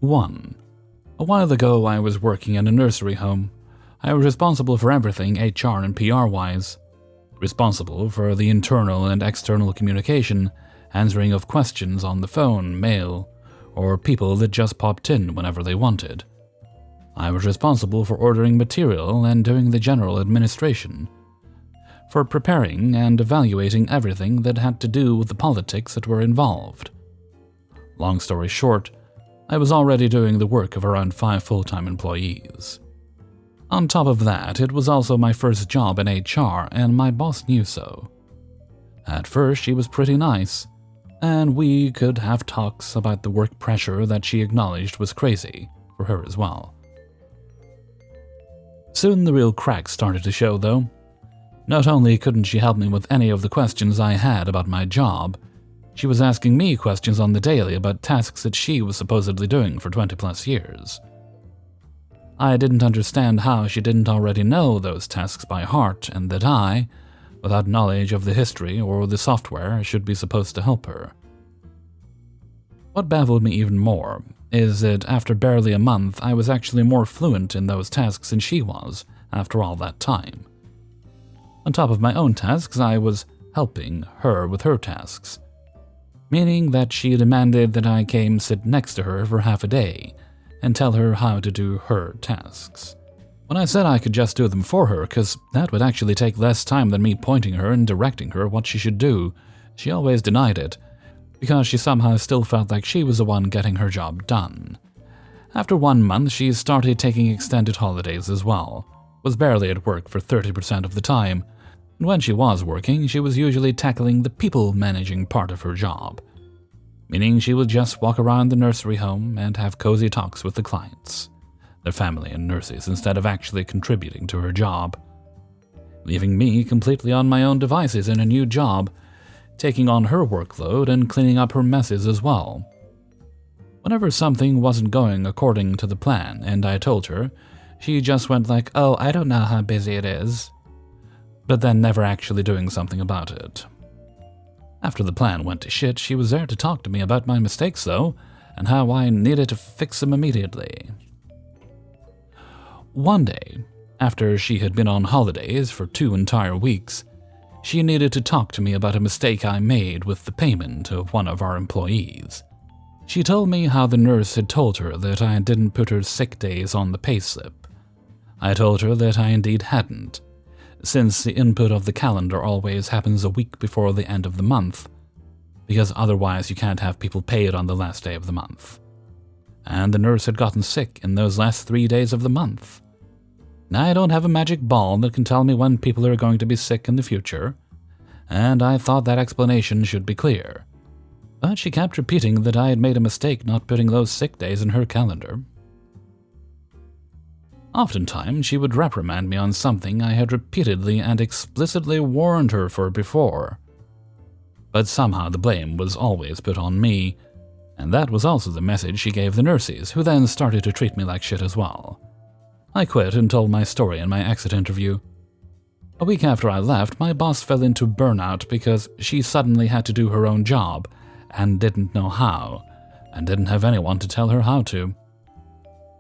1. A while ago, I was working in a nursery home. I was responsible for everything HR and PR-wise. Responsible for the internal and external communication, answering of questions on the phone, mail, or people that just popped in whenever they wanted. I was responsible for ordering material and doing the general administration, for preparing and evaluating everything that had to do with the politics that were involved. Long story short, I was already doing the work of around 5 full-time employees. On top of that, it was also my first job in HR, and my boss knew so. At first, she was pretty nice, and we could have talks about the work pressure that she acknowledged was crazy for her as well. Soon the real cracks started to show, though. Not only couldn't she help me with any of the questions I had about my job, she was asking me questions on the daily about tasks that she was supposedly doing for 20+ years. I didn't understand how she didn't already know those tasks by heart, and that I, without knowledge of the history or the software, should be supposed to help her. What baffled me even more is that after barely a month, I was actually more fluent in those tasks than she was after all that time. On top of my own tasks, I was helping her with her tasks, meaning that she demanded that I came sit next to her for half a day and tell her how to do her tasks. When I said I could just do them for her, because that would actually take less time than me pointing her and directing her what she should do, she always denied it, because she somehow still felt like she was the one getting her job done. After 1 month, she started taking extended holidays as well, was barely at work for 30% of the time, and when she was working, she was usually tackling the people managing part of her job, meaning she would just walk around the nursery home and have cozy talks with the clients, their family and nurses, instead of actually contributing to her job, leaving me completely on my own devices in a new job, taking on her workload and cleaning up her messes as well. Whenever something wasn't going according to the plan and I told her, she just went like, "Oh, I don't know how busy it is," but then never actually doing something about it. After the plan went to shit, she was there to talk to me about my mistakes though, and how I needed to fix them immediately. One day, after she had been on holidays for 2 entire weeks, she needed to talk to me about a mistake I made with the payment of one of our employees. She told me how the nurse had told her that I didn't put her sick days on the payslip. I told her that I indeed hadn't, since the input of the calendar always happens a week before the end of the month, because otherwise you can't have people paid on the last day of the month. And the nurse had gotten sick in those last 3 days of the month. Now, I don't have a magic ball that can tell me when people are going to be sick in the future, and I thought that explanation should be clear. But she kept repeating that I had made a mistake not putting those sick days in her calendar. Oftentimes, she would reprimand me on something I had repeatedly and explicitly warned her for before. But somehow the blame was always put on me, and that was also the message she gave the nurses, who then started to treat me like shit as well. I quit and told my story in my exit interview. A week after I left, my boss fell into burnout because she suddenly had to do her own job and didn't know how, and didn't have anyone to tell her how to.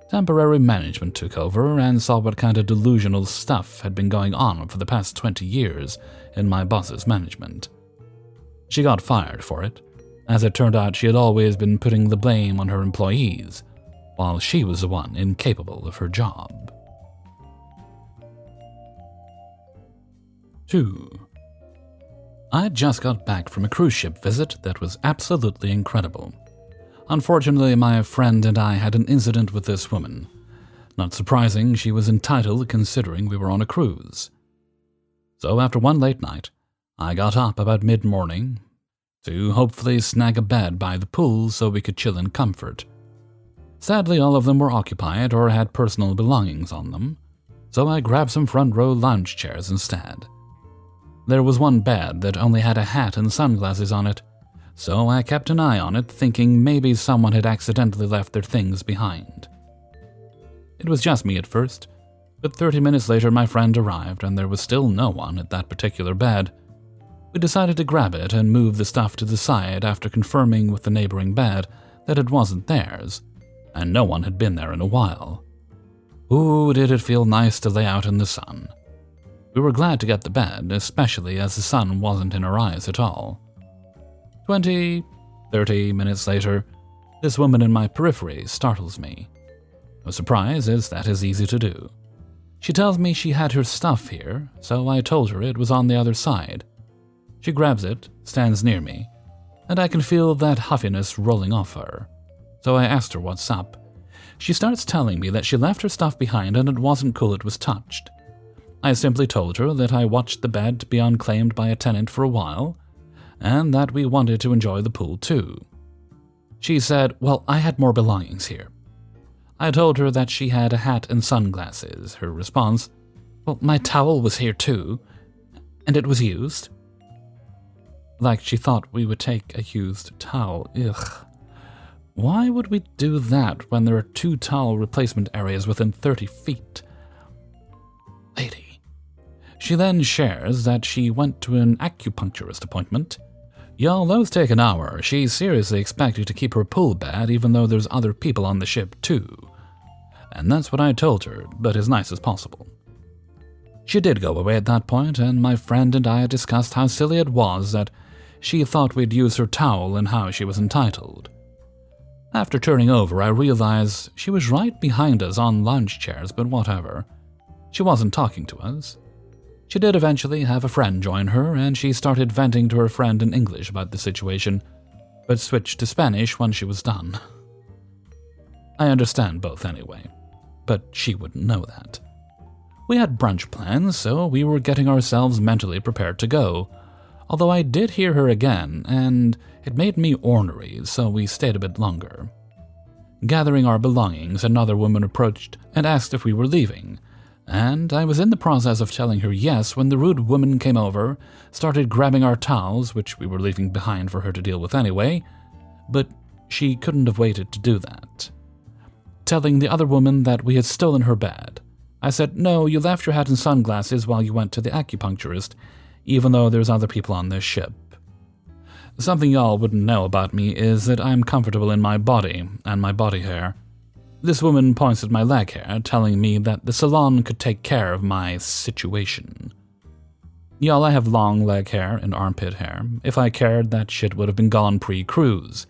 Temporary management took over and saw what kind of delusional stuff had been going on for the past 20 years in my boss's management. She got fired for it. As it turned out, she had always been putting the blame on her employees, while she was the one incapable of her job. 2. I just got back from a cruise ship visit that was absolutely incredible. Unfortunately, my friend and I had an incident with this woman. Not surprising, she was entitled considering we were on a cruise. So after one late night, I got up about mid-morning to hopefully snag a bed by the pool so we could chill in comfort. Sadly, all of them were occupied or had personal belongings on them, so I grabbed some front-row lounge chairs instead. There was one bed that only had a hat and sunglasses on it, so I kept an eye on it, thinking maybe someone had accidentally left their things behind. It was just me at first, but 30 minutes later my friend arrived and there was still no one at that particular bed. We decided to grab it and move the stuff to the side after confirming with the neighboring bed that it wasn't theirs, and no one had been there in a while. Ooh, did it feel nice to lay out in the sun. We were glad to get the bed, especially as the sun wasn't in our eyes at all. 20, 30 minutes later, this woman in my periphery startles me. No surprise, as that is easy to do. She tells me she had her stuff here, so I told her it was on the other side. She grabs it, stands near me, and I can feel that huffiness rolling off her. So I asked her what's up. She starts telling me that she left her stuff behind and it wasn't cool it was touched. I simply told her that I watched the bed be unclaimed by a tenant for a while, and that we wanted to enjoy the pool too. She said, well, I had more belongings here. I told her that she had a hat and sunglasses. Her response, well, my towel was here too, and it was used. Like she thought we would take a used towel. Ugh. Why would we do that when there are 2 towel replacement areas within 30 feet? Lady. She then shares that she went to an acupuncturist appointment. Y'all, those take an hour. She seriously expected to keep her pool bad even though there's other people on the ship too. And that's what I told her, but as nice as possible. She did go away at that point, and my friend and I discussed how silly it was that she thought we'd use her towel and how she was entitled. After turning over, I realized she was right behind us on lounge chairs, but whatever. She wasn't talking to us. She did eventually have a friend join her, and she started venting to her friend in English about the situation, but switched to Spanish when she was done. I understand both anyway, but she wouldn't know that. We had brunch plans, so we were getting ourselves mentally prepared to go, although I did hear her again, and it made me ornery, so we stayed a bit longer. Gathering our belongings, another woman approached and asked if we were leaving, and I was in the process of telling her yes when the rude woman came over, started grabbing our towels, which we were leaving behind for her to deal with anyway, but she couldn't have waited to do that. Telling the other woman that we had stolen her bed. I said, no, you left your hat and sunglasses while you went to the acupuncturist, even though there's other people on this ship. Something y'all wouldn't know about me is that I'm comfortable in my body and my body hair. This woman points at my leg hair, telling me that the salon could take care of my situation. Y'all, I have long leg hair and armpit hair. If I cared, that shit would have been gone pre-cruise.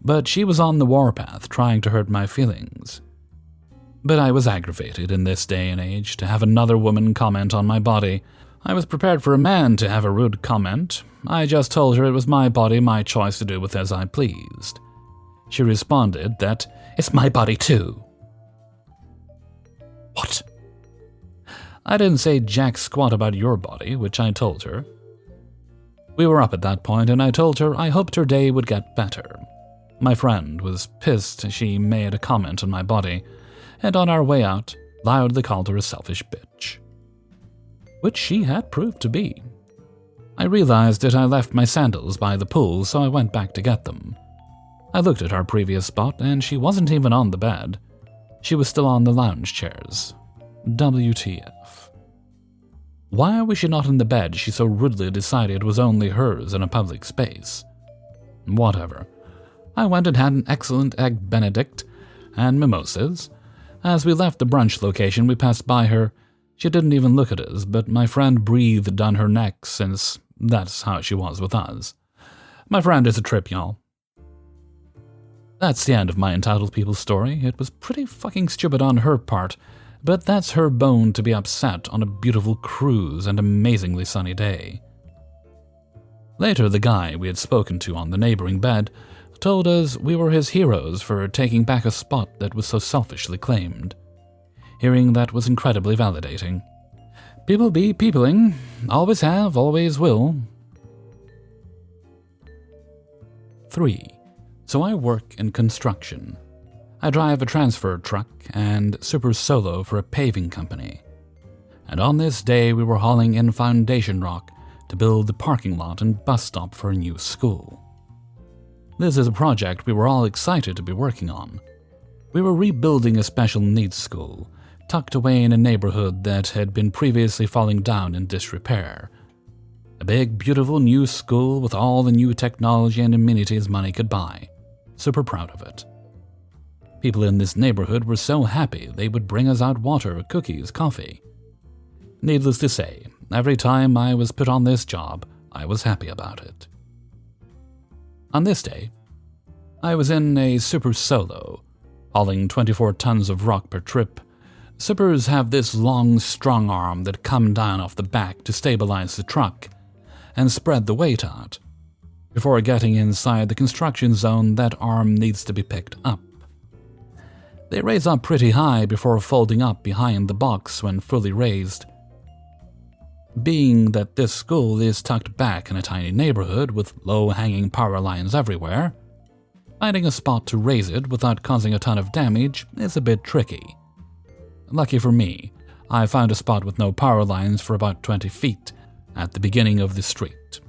But she was on the warpath, trying to hurt my feelings. But I was aggravated in this day and age to have another woman comment on my body. I was prepared for a man to have a rude comment. I just told her it was my body, my choice to do with as I pleased. She responded that, it's my body too. What? I didn't say jack squat about your body, which I told her. We were up at that point, and I told her I hoped her day would get better. My friend was pissed she made a comment on my body, and on our way out, loudly called her a selfish bitch. Which she had proved to be. I realized that I left my sandals by the pool, so I went back to get them. I looked at our previous spot, and she wasn't even on the bed. She was still on the lounge chairs. WTF. Why was she not in the bed she so rudely decided was only hers in a public space? Whatever. I went and had an excellent egg benedict and mimosas. As we left the brunch location, we passed by her. She didn't even look at us, but my friend breathed down her neck since that's how she was with us. My friend is a trip, y'all. That's the end of my entitled people story. It was pretty fucking stupid on her part, but that's her bone to be upset on a beautiful cruise and amazingly sunny day. Later, the guy we had spoken to on the neighboring bed told us we were his heroes for taking back a spot that was so selfishly claimed. Hearing that was incredibly validating. People be peopling. Always have, always will. 3. So I work in construction. I drive a transfer truck and super solo for a paving company. And on this day we were hauling in foundation rock to build the parking lot and bus stop for a new school. This is a project we were all excited to be working on. We were rebuilding a special needs school, tucked away in a neighborhood that had been previously falling down in disrepair. A big, beautiful new school with all the new technology and amenities money could buy. Super proud of it. People in this neighborhood were so happy they would bring us out water, cookies, coffee. Needless to say, every time I was put on this job, I was happy about it. On this day, I was in a super solo, hauling 24 tons of rock per trip. Supers have this long, strong arm that come down off the back to stabilize the truck and spread the weight out. Before getting inside the construction zone, that arm needs to be picked up. They raise up pretty high before folding up behind the box when fully raised. Being that this school is tucked back in a tiny neighborhood with low-hanging power lines everywhere, finding a spot to raise it without causing a ton of damage is a bit tricky. Lucky for me, I found a spot with no power lines for about 20 feet at the beginning of the street.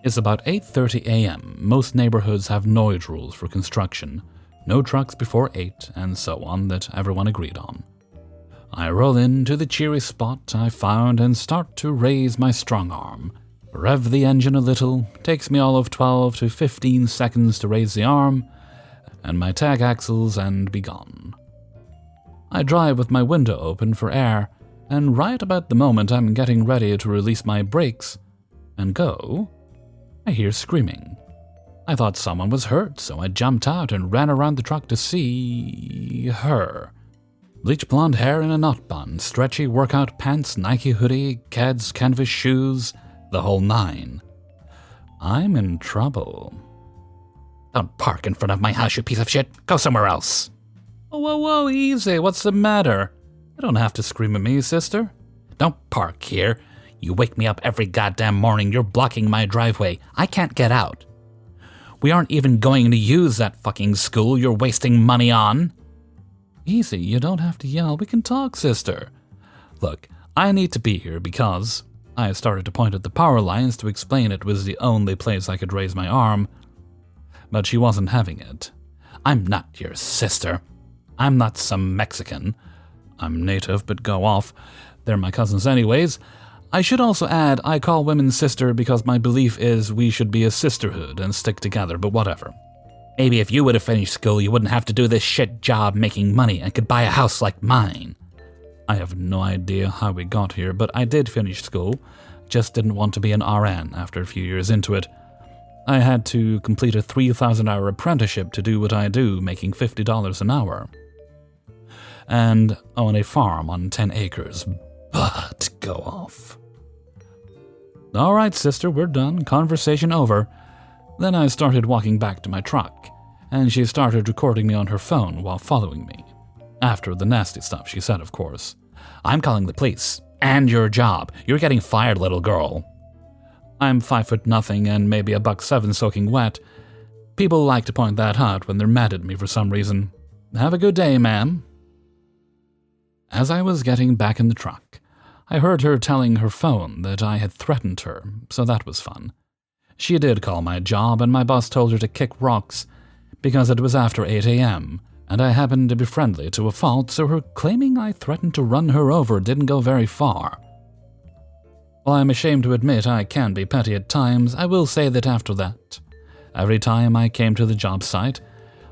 It's about 8:30 a.m. Most neighborhoods have noise rules for construction, no trucks before 8, and so on that everyone agreed on. I roll into the cheery spot I found and start to raise my strong arm. Rev the engine a little, takes me all of 12 to 15 seconds to raise the arm, and my tag axles and be gone. I drive with my window open for air, and right about the moment I'm getting ready to release my brakes and go, I hear screaming. I thought someone was hurt, so I jumped out and ran around the truck to see her. Bleach blonde hair in a knot bun, stretchy workout pants, Nike hoodie, Keds, canvas shoes, the whole nine. I'm in trouble. Don't park in front of my house, you piece of shit. Go somewhere else. Whoa, easy. What's the matter? You don't have to scream at me, sister. Don't park here. You wake me up every goddamn morning. You're blocking my driveway. I can't get out. We aren't even going to use that fucking school you're wasting money on. Easy, you don't have to yell. We can talk, sister. Look, I need to be here because I started to point at the power lines to explain it was the only place I could raise my arm, but she wasn't having it. I'm not your sister. I'm not some Mexican. I'm native, but go off. They're my cousins anyways. I should also add, I call women sister because my belief is we should be a sisterhood and stick together, but whatever. Maybe if you would have finished school, you wouldn't have to do this shit job making money and could buy a house like mine. I have no idea how we got here, but I did finish school. Just didn't want to be an RN after a few years into it. I had to complete a 3,000-hour apprenticeship to do what I do, making $50 an hour. And own a farm on 10 acres. But go off. All right, sister, we're done. Conversation over. Then I started walking back to my truck, and she started recording me on her phone while following me. After the nasty stuff she said, of course. I'm calling the police. And your job. You're getting fired, little girl. I'm 5'0" and maybe $1.7 soaking wet. People like to point that out when they're mad at me for some reason. Have a good day, ma'am. As I was getting back in the truck, I heard her telling her phone that I had threatened her, so that was fun. She did call my job, and my boss told her to kick rocks because it was after 8 a.m., and I happened to be friendly to a fault, so her claiming I threatened to run her over didn't go very far. While I'm ashamed to admit I can be petty at times, I will say that after that, every time I came to the job site,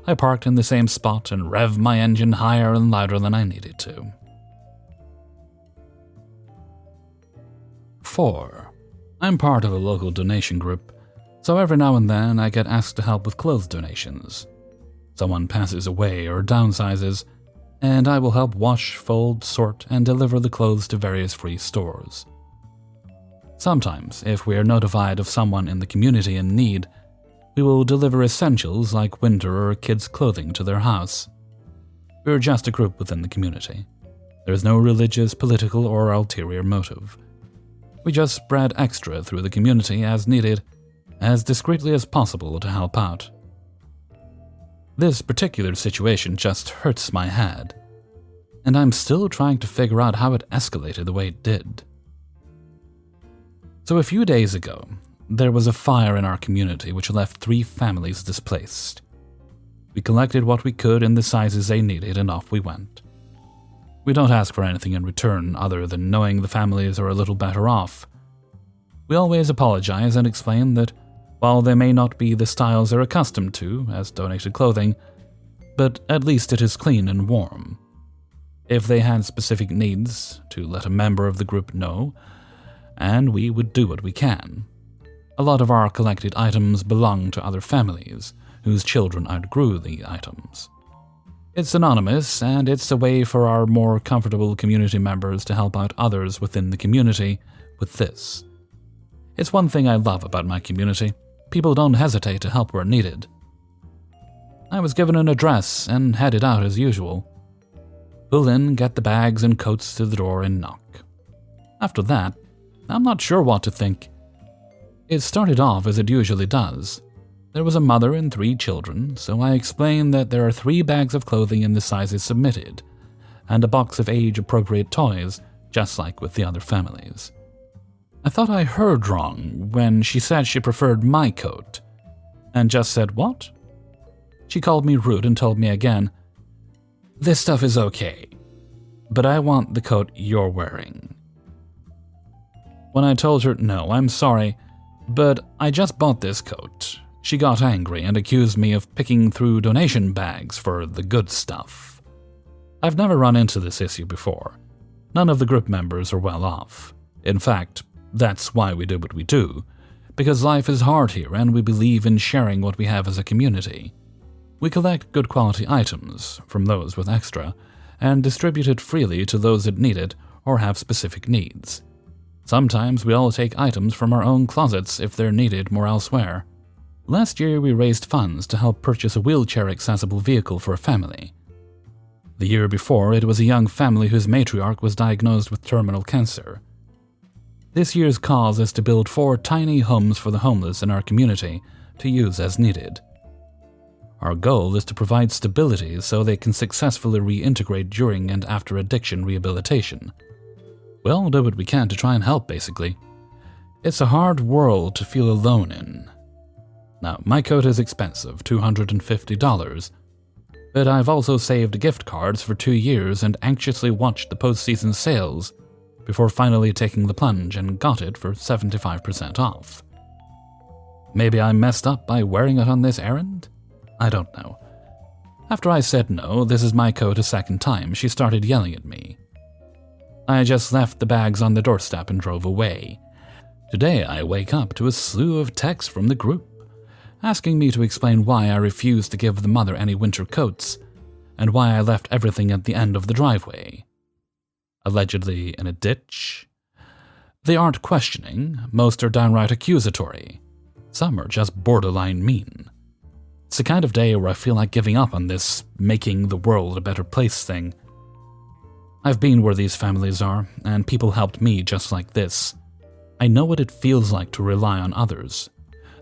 I parked in the same spot and revved my engine higher and louder than I needed to. 4. I'm part of a local donation group, so every now and then I get asked to help with clothes donations. Someone passes away or downsizes, and I will help wash, fold, sort, and deliver the clothes to various free stores. Sometimes, if we are notified of someone in the community in need, we will deliver essentials like winter or kids' clothing to their house. We're just a group within the community. There is no religious, political, or ulterior motive. We just spread extra through the community as needed, as discreetly as possible to help out. This particular situation just hurts my head, and I'm still trying to figure out how it escalated the way it did. So a few days ago, there was a fire in our community which left 3 families displaced. We collected what we could in the sizes they needed and off we went. We don't ask for anything in return other than knowing the families are a little better off. We always apologize and explain that while they may not be the styles they're accustomed to as donated clothing, but at least it is clean and warm. If they had specific needs, to let a member of the group know, and we would do what we can. A lot of our collected items belong to other families, whose children outgrew the items. It's anonymous, and it's a way for our more comfortable community members to help out others within the community with this. It's one thing I love about my community. People don't hesitate to help where needed. I was given an address and headed out as usual. Pull in, get the bags and coats to the door, and knock. After that, I'm not sure what to think. It started off as it usually does. There was a mother and 3 children, so I explained that there are 3 bags of clothing in the sizes submitted, and a box of age-appropriate toys, just like with the other families. I thought I heard wrong when she said she preferred my coat, and just said, "What?" She called me rude and told me again, "This stuff is okay, but I want the coat you're wearing." When I told her, "No, I'm sorry, but I just bought this coat," she got angry and accused me of picking through donation bags for the good stuff. I've never run into this issue before. None of the group members are well off. In fact, that's why we do what we do, because life is hard here and we believe in sharing what we have as a community. We collect good quality items from those with extra and distribute it freely to those that need it or have specific needs. Sometimes we all take items from our own closets if they're needed more elsewhere. Last year we raised funds to help purchase a wheelchair-accessible vehicle for a family. The year before, it was a young family whose matriarch was diagnosed with terminal cancer. This year's cause is to build 4 tiny homes for the homeless in our community to use as needed. Our goal is to provide stability so they can successfully reintegrate during and after addiction rehabilitation. We'll do what we can to try and help, basically. It's a hard world to feel alone in. Now, my coat is expensive, $250, but I've also saved gift cards for 2 years and anxiously watched the post-season sales before finally taking the plunge and got it for 75% off. Maybe I messed up by wearing it on this errand? I don't know. After I said no, this is my coat a second time, she started yelling at me. I just left the bags on the doorstep and drove away. Today I wake up to a slew of texts from the group, asking me to explain why I refused to give the mother any winter coats, and why I left everything at the end of the driveway. Allegedly in a ditch. They aren't questioning, most are downright accusatory. Some are just borderline mean. It's the kind of day where I feel like giving up on this making the world a better place thing. I've been where these families are, and people helped me just like this. I know what it feels like to rely on others,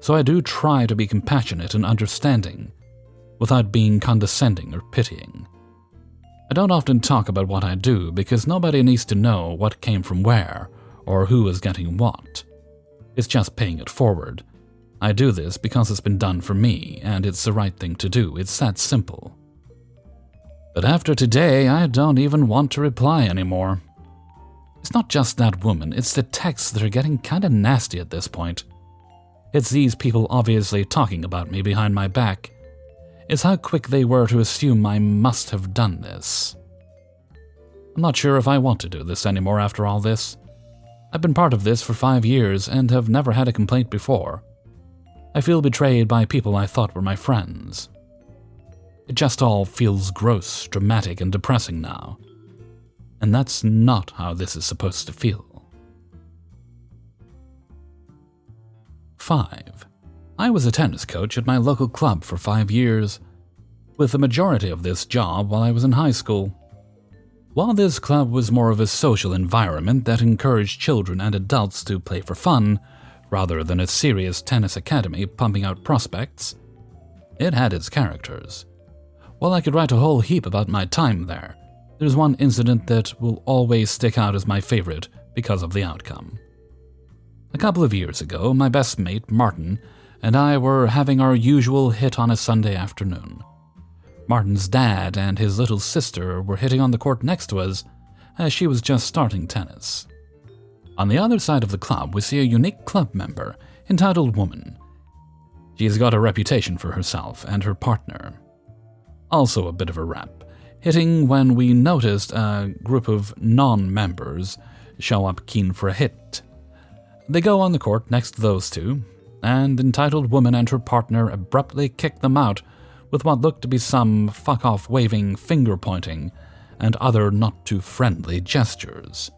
so I do try to be compassionate and understanding, without being condescending or pitying. I don't often talk about what I do because nobody needs to know what came from where, or who is getting what. It's just paying it forward. I do this because it's been done for me, and it's the right thing to do. It's that simple. But after today, I don't even want to reply anymore. It's not just that woman, it's the texts that are getting kinda nasty at this point. It's these people obviously talking about me behind my back. It's how quick they were to assume I must have done this. I'm not sure if I want to do this anymore after all this. I've been part of this for 5 years and have never had a complaint before. I feel betrayed by people I thought were my friends. It just all feels gross, dramatic, and depressing now. And that's not how this is supposed to feel. 5. I was a tennis coach at my local club for 5 years, with the majority of this job while I was in high school. While this club was more of a social environment that encouraged children and adults to play for fun, rather than a serious tennis academy pumping out prospects, it had its characters. While I could write a whole heap about my time there, there's one incident that will always stick out as my favorite because of the outcome. A couple of years ago, my best mate, Martin, and I were having our usual hit on a Sunday afternoon. Martin's dad and his little sister were hitting on the court next to us, as she was just starting tennis. On the other side of the club, we see a unique club member, entitled Woman. She's got a reputation for herself and her partner. Also a bit of a rap, hitting when we noticed a group of non-members show up keen for a hit. They go on the court next to those two, and entitled woman and her partner abruptly kick them out with what looked to be some fuck-off waving, finger-pointing, and other not-too-friendly gestures.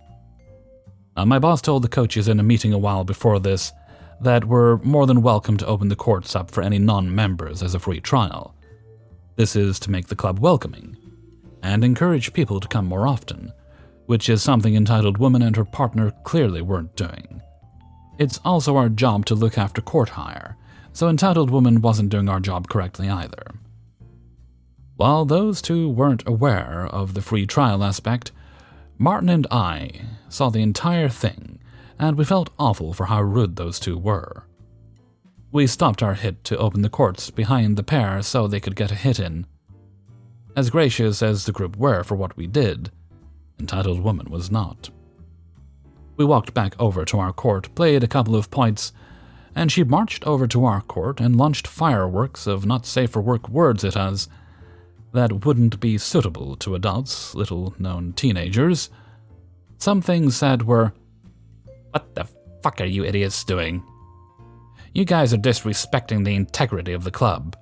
My boss told the coaches in a meeting a while before this that we're more than welcome to open the courts up for any non-members as a free trial. This is to make the club welcoming, and encourage people to come more often, which is something entitled woman and her partner clearly weren't doing. It's also our job to look after court hire, so entitled woman wasn't doing our job correctly either. While those two weren't aware of the free trial aspect, Martin and I saw the entire thing, and we felt awful for how rude those two were. We stopped our hit to open the courts behind the pair so they could get a hit in. As gracious as the group were for what we did, entitled woman was not. We walked back over to our court, played a couple of points, and she marched over to our court and launched fireworks of not safe for work words at us that wouldn't be suitable to adults, little-known teenagers. Some things said were, "What the fuck are you idiots doing? You guys are disrespecting the integrity of the club.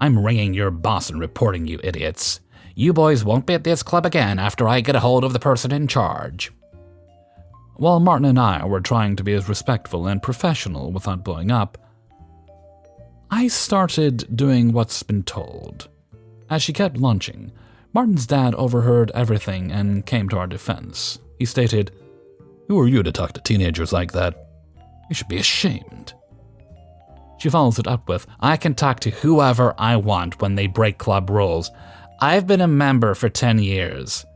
I'm ringing your boss and reporting you idiots. You boys won't be at this club again after I get a hold of the person in charge." While Martin and I were trying to be as respectful and professional without blowing up, I started doing what's been told. As she kept launching, Martin's dad overheard everything and came to our defense. He stated, "Who are you to talk to teenagers like that? You should be ashamed." She follows it up with, "I can talk to whoever I want when they break club rules. I've been a member for 10 years.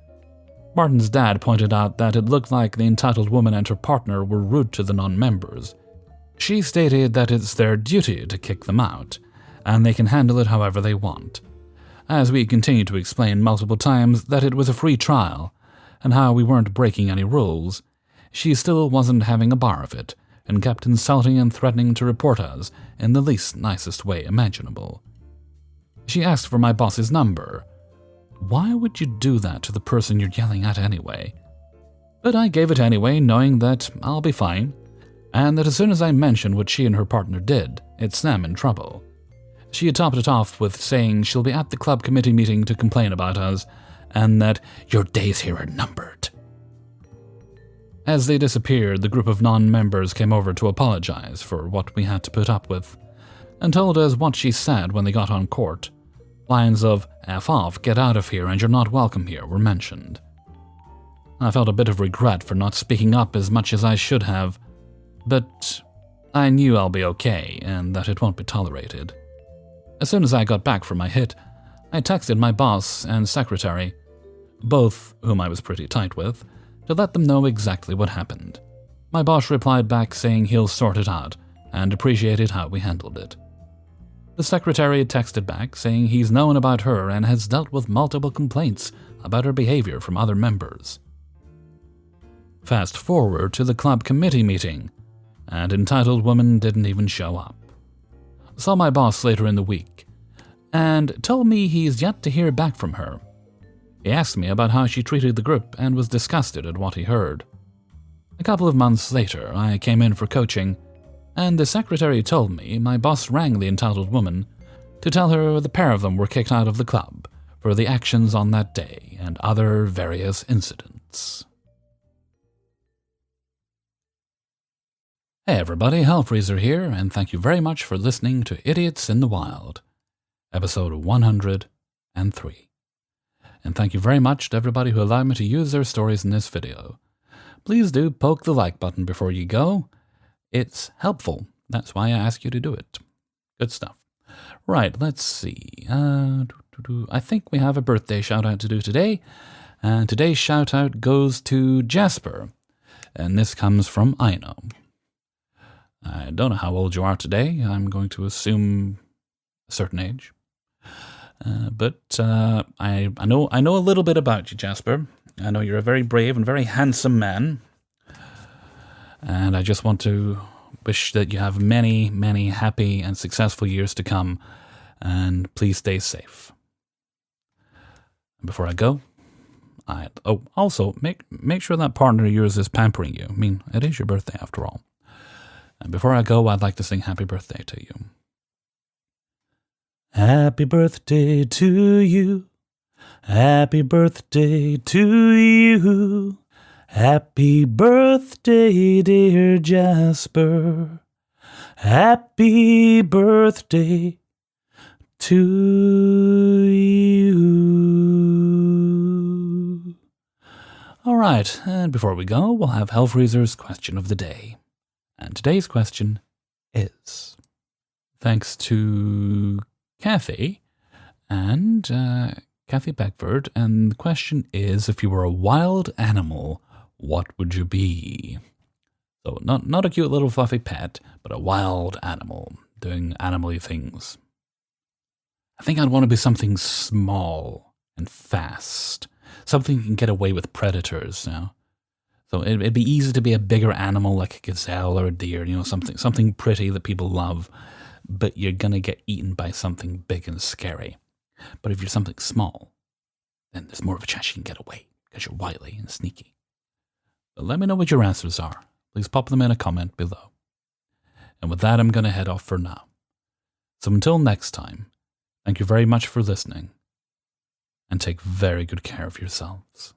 Martin's dad pointed out that it looked like the entitled woman and her partner were rude to the non-members. She stated that it's their duty to kick them out, and they can handle it however they want. As we continued to explain multiple times that it was a free trial, and how we weren't breaking any rules, she still wasn't having a bar of it, and kept insulting and threatening to report us in the least nicest way imaginable. She asked for my boss's number. Why would you do that to the person you're yelling at anyway? But I gave it anyway, knowing that I'll be fine, and that as soon as I mentioned what she and her partner did, it's them in trouble. She had topped it off with saying she'll be at the club committee meeting to complain about us, and that your days here are numbered. As they disappeared, the group of non-members came over to apologize for what we had to put up with, and told us what she said when they got on court. Lines of "F off, get out of here, and you're not welcome here" were mentioned. I felt a bit of regret for not speaking up as much as I should have, but I knew I'll be okay and that it won't be tolerated. As soon as I got back from my hit, I texted my boss and secretary, both whom I was pretty tight with, to let them know exactly what happened. My boss replied back saying he'll sort it out and appreciated how we handled it. The secretary texted back saying he's known about her and has dealt with multiple complaints about her behavior from other members. Fast forward to the club committee meeting, and entitled woman didn't even show up. Saw my boss later in the week, and told me he's yet to hear back from her. He asked me about how she treated the group and was disgusted at what he heard. A couple of months later, I came in for coaching, and the secretary told me my boss rang the entitled woman to tell her the pair of them were kicked out of the club for the actions on that day and other various incidents. Hey everybody, Hellfreezer here, and thank you very much for listening to Idiots in the Wild, episode 103. And thank you very much to everybody who allowed me to use their stories in this video. Please do poke the like button before you go. It's helpful. That's why I ask you to do it. Good stuff. Right, let's see. I think we have a birthday shout-out to do today. And today's shout-out goes to Jasper. And this comes from Ino. I don't know how old you are today. I'm going to assume a certain age. But I know a little bit about you, Jasper. I know you're a very brave and very handsome man. And I just want to wish that you have many, many happy and successful years to come. And please stay safe. And before I go, also make sure that partner of yours is pampering you. I mean, it is your birthday after all. And before I go, I'd like to sing happy birthday to you. Happy birthday to you. Happy birthday to you. Happy birthday, dear Jasper. Happy birthday to you. All right, and before we go, we'll have Hellfreezer's question of the day. And today's question is, thanks to Kathy and Kathy Beckford, and the question is, if you were a wild animal, what would you be? So not a cute little fluffy pet, but a wild animal doing animal-y things. I think I'd want to be something small and fast, something you can get away with predators now. So it'd be easy to be a bigger animal like a gazelle or a deer, something pretty that people love, but you're going to get eaten by something big and scary. But if you're something small, then there's more of a chance you can get away because you're wily and sneaky. But let me know what your answers are. Please pop them in a comment below. And with that, I'm going to head off for now. So until next time, thank you very much for listening, and take very good care of yourselves.